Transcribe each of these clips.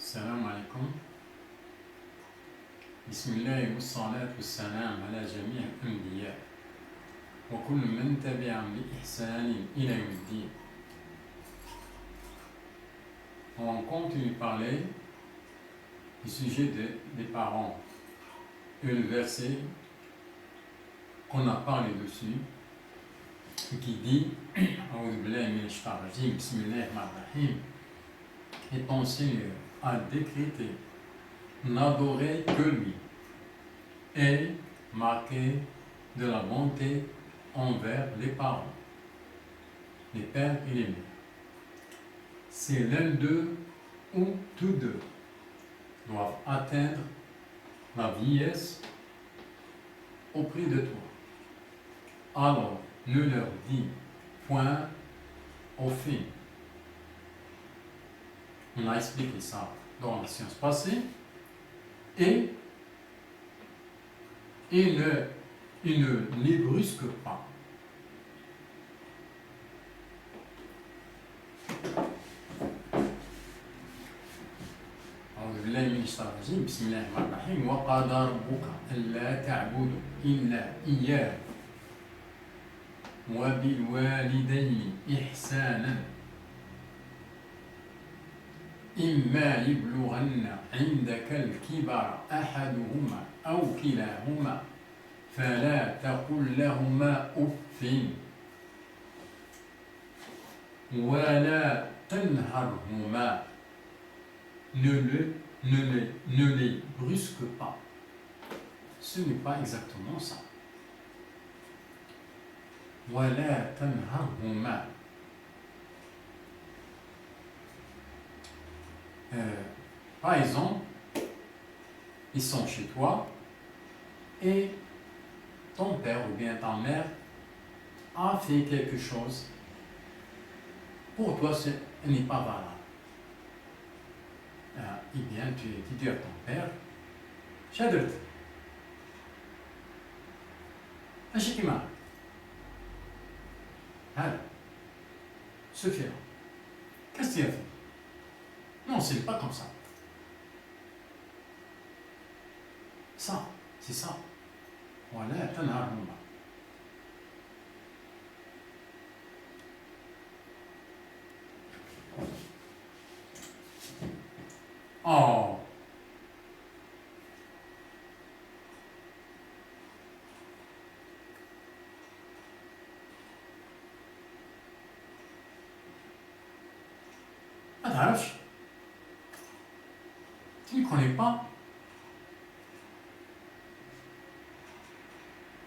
السلام عليكم. بسم الله والصلاة والسلام على جميع الأنبياء وكل من تبعهم بإحسان إلى يوم الدين. On continue de parler du sujet des parents et le verset qu'on a parlé dessus qui dit Bismillahirrahmanirrahim, et ton Seigneur a décrété n'adorer que lui et marquer de la bonté envers les parents, les pères et les mères. C'est l'un d'eux ou tous deux doivent atteindre la vieillesse auprès de toi. Alors ne leur dis point au fait. On a expliqué ça dans la séance passée. Et il ne les brusque pas. أعوذ بالله من الشيطان الرجيم بسم الله الرحمن الرحيم وقضى ربك ألا تعبدوا إلا إياه وبالوالدين إحسانا إما يبلغن عندك الكبر أحدهما أو كلاهما فلا تقل لهما أف ولا تنهرهما. Ne les brusque pas. Ce n'est pas exactement ça. ولا تنهرهما. Par exemple, ils sont chez toi et ton père ou bien ta mère a fait quelque chose. Pour toi, ce n'est pas valable. Eh bien, tu dis à ton père, Shadrt, Ashikima, Hal, Sophia, qu'est-ce que tu as fait? Non, ce n'est pas comme ça. Ça, c'est ça. Voilà, tanharhuma. Oh. ما تعرفش. Tu ne connais pas.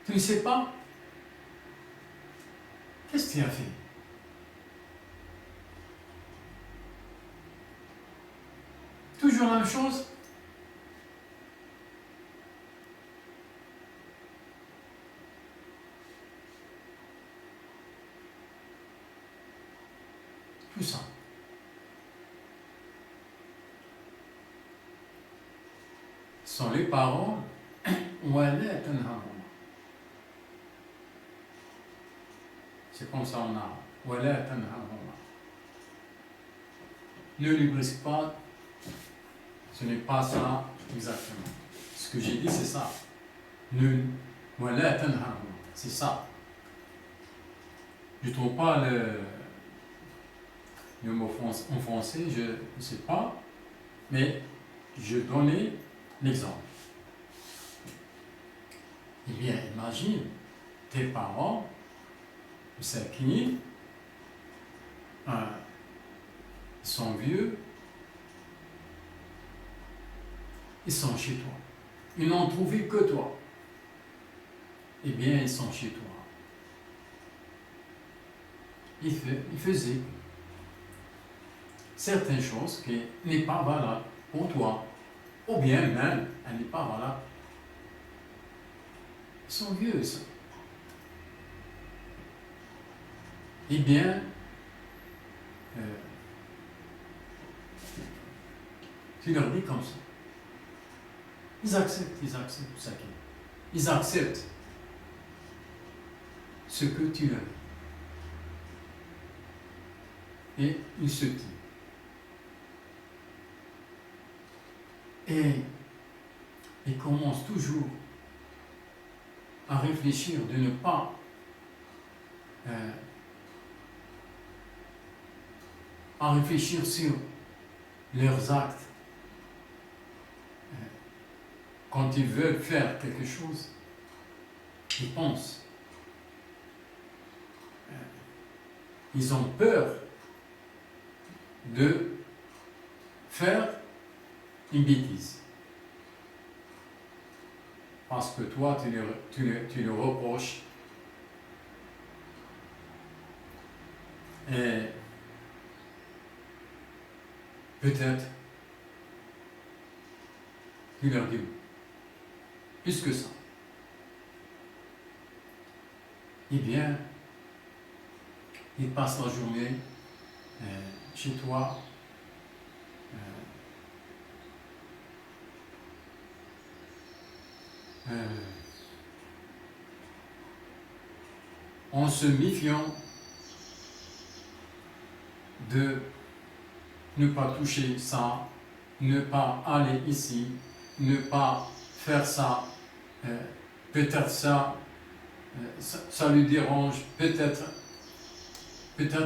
Tu ne sais pas. Qu'est-ce que tu as fait? Toujours la même chose. Tout ça. Ce sont les paroles. C'est comme ça on a. Ne les brise pas. Ce n'est pas ça exactement. Ce que j'ai dit, c'est ça. C'est ça. Je ne trouve pas le mot en français, je ne sais pas, mais je donnais l'exemple. Eh bien, imagine tes parents, ils sont vieux, ils sont chez toi. Ils n'ont trouvé que toi. Eh bien, ils sont chez toi. Ils faisaient certaines choses qui n'est pas valable pour toi. Ou bien même, elle n'est pas valable. Ils sont vieux, ça. Eh bien, tu leur dis comme ça. Ils acceptent ça. Ils acceptent ce que tu leur dis. Et ils se disent. Et ils commencent toujours à réfléchir de ne pas à réfléchir sur leurs actes. Quand ils veulent faire quelque chose, ils pensent. Ils ont peur de faire une bêtise. Parce que toi, tu le reproches. Et peut-être, tu leur dis plus que ça. Eh bien, ils passent la journée chez toi. En se méfiant de ne pas toucher ça, ne pas aller ici, ne pas faire ça, peut-être ça lui dérange, peut-être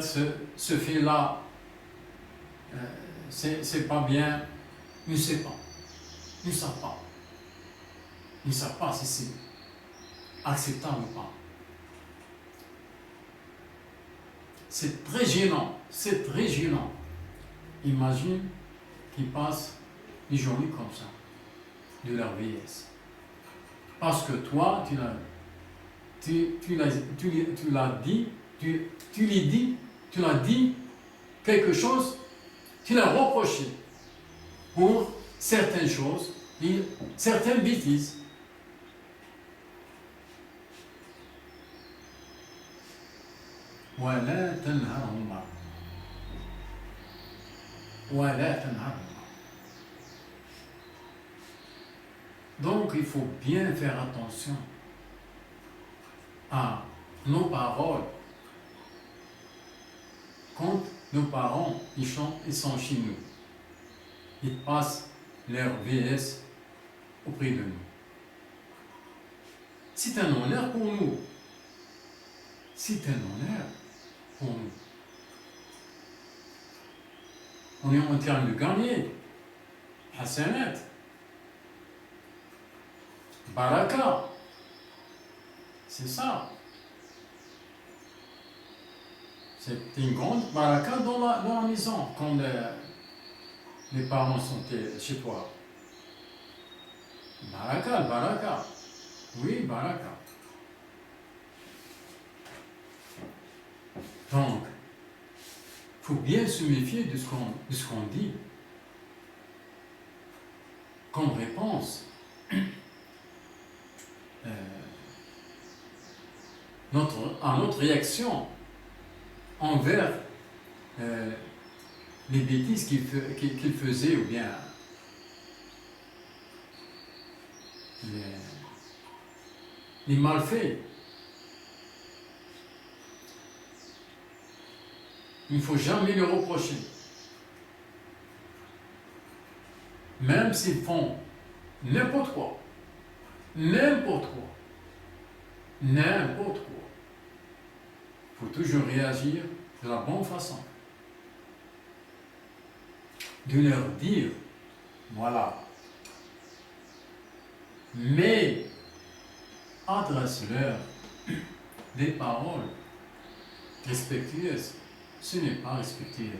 ce fait-là, c'est pas bien, ne sait pas, ne savent pas. Ils ne savent pas si c'est acceptable ou pas. C'est très gênant, c'est très gênant. Imagine qu'ils passent des journées comme ça, de leur vieillesse. Parce que toi, tu l'as dit quelque chose, tu l'as reproché pour certaines choses, certaines bêtises. ولا تنهرهما ولا تنهرهما. Donc il faut bien faire attention à nos paroles. Quand nos parents ils sont chez nous, ils passent leur vieillesse auprès de nous. C'est un honneur pour nous. C'est un honneur pour nous. On est en train de gagner hasanat, baraka. C'est ça. C'est une grande baraka dans la maison quand les parents sont chez toi. Baraka. Oui, baraka. Donc, il faut bien se méfier de ce qu'on dit comme réponse. À notre réaction envers les bêtises qu'il faisait ou bien les malfaits. Il ne faut jamais le reprocher. Même s'ils font n'importe quoi. Il faut toujours réagir de la bonne façon. De leur dire, voilà. Mais adresse-leur des paroles respectueuses. Ce n'est pas respectueux.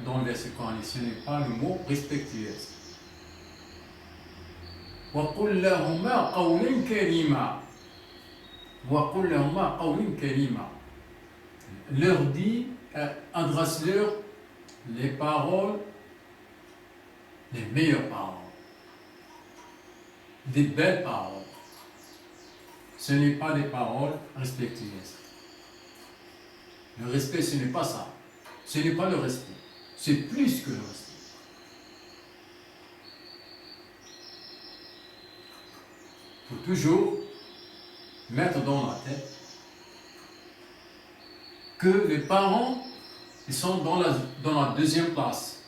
Dans le verset coranique, ce n'est pas le mot respectueux. وَقُلْ لَهُمَا قَوْلًا كَرِيمًا. Leur dit, adresse-leur les paroles, les meilleures paroles, des belles paroles. Ce n'est pas des paroles respectueuses. Le respect, ce n'est pas ça. Ce n'est pas le respect. C'est plus que le respect. Il faut toujours mettre dans la tête que les parents ils sont dans la deuxième place.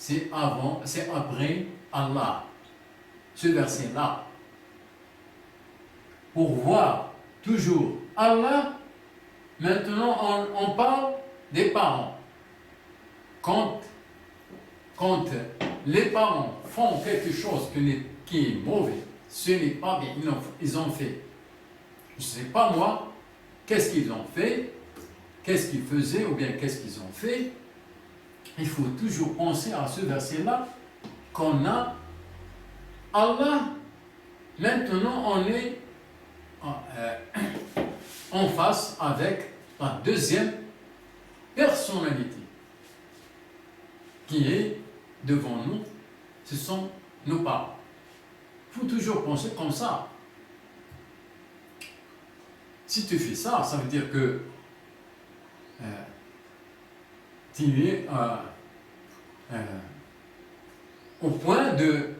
c'est avant, c'est après Allah. Ce verset-là. Pour voir toujours Allah, maintenant on parle des parents. Quand les parents font quelque chose qui est mauvais, ce n'est pas bien, ils ont fait. Je ne sais pas moi, qu'est-ce qu'ils ont fait, qu'est-ce qu'ils faisaient ou bien qu'est-ce qu'ils ont fait. Il faut toujours penser à ce verset-là qu'on a Allah. Maintenant, on est en face avec la deuxième personnalité qui est devant nous, ce sont nos parents. Il faut toujours penser comme ça. Si tu fais ça, ça veut dire que tu es au point de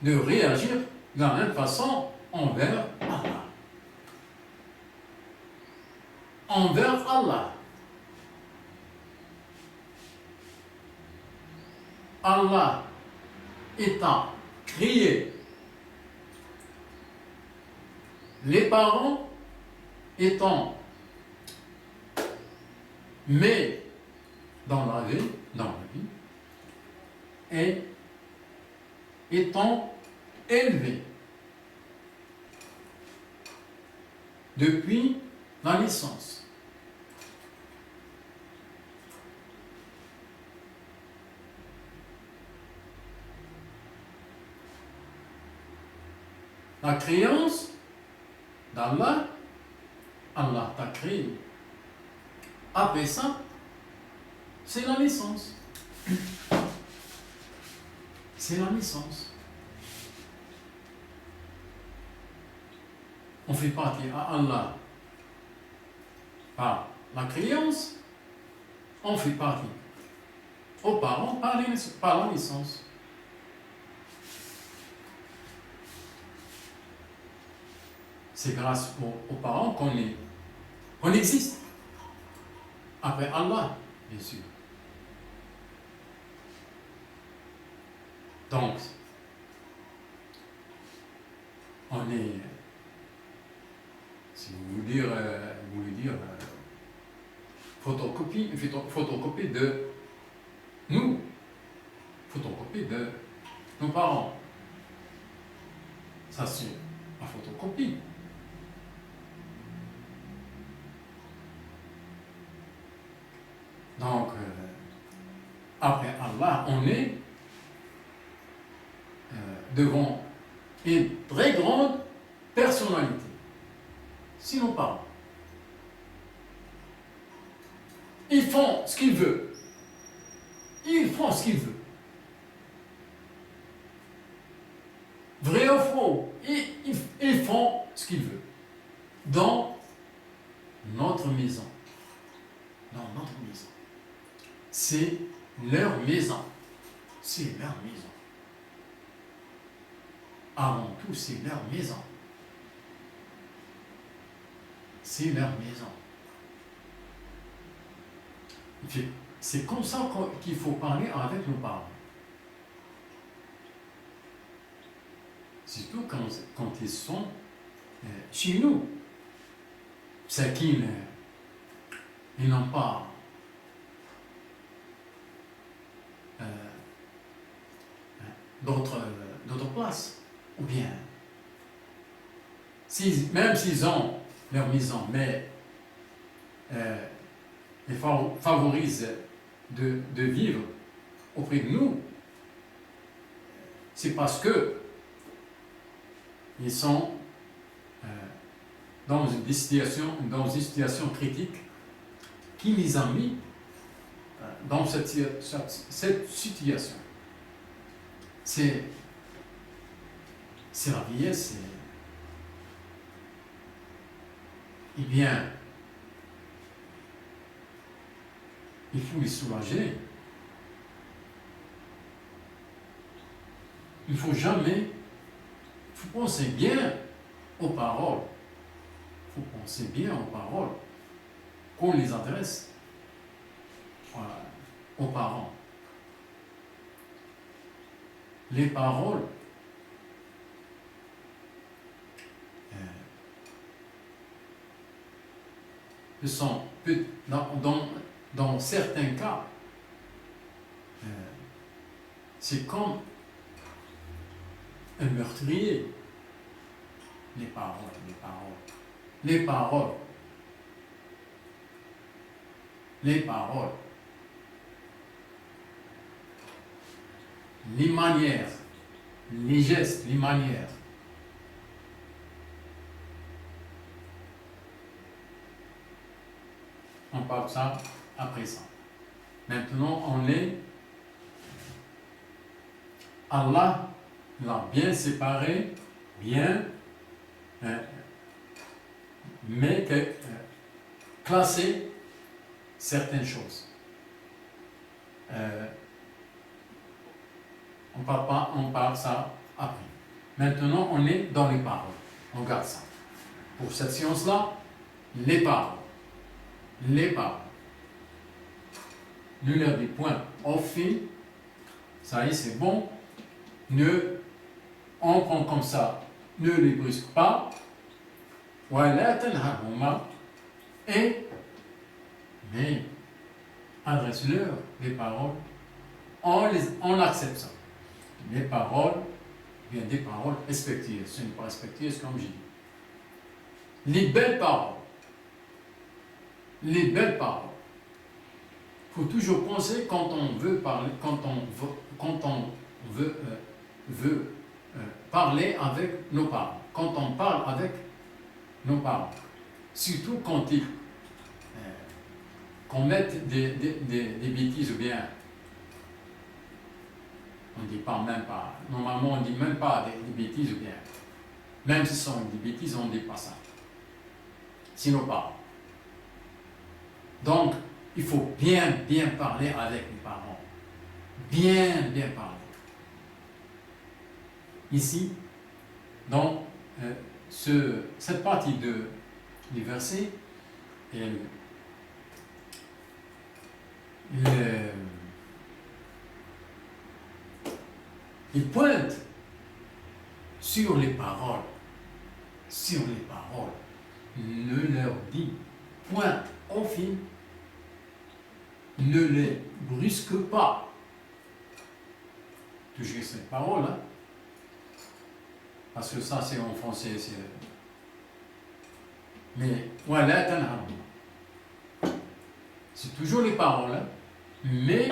réagir de la même façon envers Allah. Envers Allah. Allah étant créé, les parents étant mais dans la vie, et étant élevés depuis la naissance. La créance d'Allah, Allah t'a créé. Après ça, c'est la naissance. C'est la naissance. On fait partie à Allah par la créance, on fait partie aux parents par la naissance. C'est grâce aux parents qu'on existe. Après Allah, bien sûr. Donc, on est, si vous voulez dire, photocopie de nous, photocopie de nos parents. Ça, c'est la photocopie. Donc, après Allah, on est devant une très grande personnalité. Si nos parents, ils font ce qu'ils veulent. Ils font ce qu'ils veulent. Vrai ou faux, ils font ce qu'ils veulent. Dans notre maison. Dans notre maison. C'est leur maison. C'est leur maison. Avant tout, c'est leur maison. C'est leur maison. C'est comme ça qu'il faut parler avec nos parents. Surtout quand ils sont chez nous. C'est qu'ils n'ont pas d'autres places. Ou bien, même s'ils ont leur maison, mais ils favorisent de vivre auprès de nous, c'est parce que ils sont dans une situation critique qui les a mis dans cette situation. C'est la vieillesse. Eh bien, il faut les soulager. Il faut penser bien aux paroles. Il faut penser bien aux paroles qu'on les adresse aux parents. les paroles, sont, dans certains cas, c'est comme un meurtrier. Les paroles, les paroles, les paroles, les paroles, les manières, les gestes, les manières. On parle de ça après ça. Maintenant, on est. Allah l'a bien séparé, bien, mais classé certaines choses. On parle ça après. Maintenant, on est dans les paroles. On garde ça. Pour cette science-là, les paroles. Les paroles. Ne leur dis point au fil. Ça y est, c'est bon. On prend comme ça. Ne les brusque pas. Mais adresse-leur les paroles. On accepte ça. Les paroles, bien des paroles respectueuses. Ce n'est pas respectueuse comme j'ai dit. Les belles paroles. Les belles paroles. Il faut toujours penser quand on veut parler, quand on veut parler avec nos parents. Quand on parle avec nos parents. Surtout quand ils qu'on mette des bêtises ou bien on ne dit pas même pas, normalement on ne dit même pas des bêtises ou bien, même si ce sont des bêtises, on ne dit pas ça. C'est nos parents. Donc, il faut bien parler avec les parents. Bien parler. Ici, donc, cette partie du verset, il pointe sur les paroles. Sur les paroles. Ne leur dit point au fil. Ne les brusque pas. Toujours cette parole, hein? Parce que ça, c'est en français. Mais, voilà, c'est toujours les paroles, hein? Mais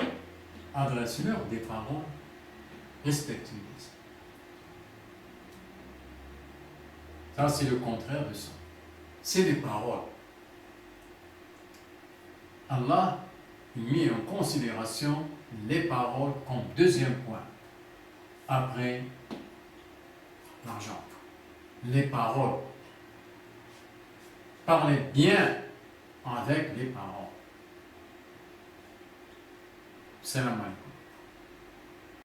adresse-leur des paroles respectueuses. Ça, c'est le contraire de ça. C'est les paroles. Allah met en considération les paroles comme deuxième point, après l'argent. Les paroles. Parlez bien avec les paroles. C'est la main.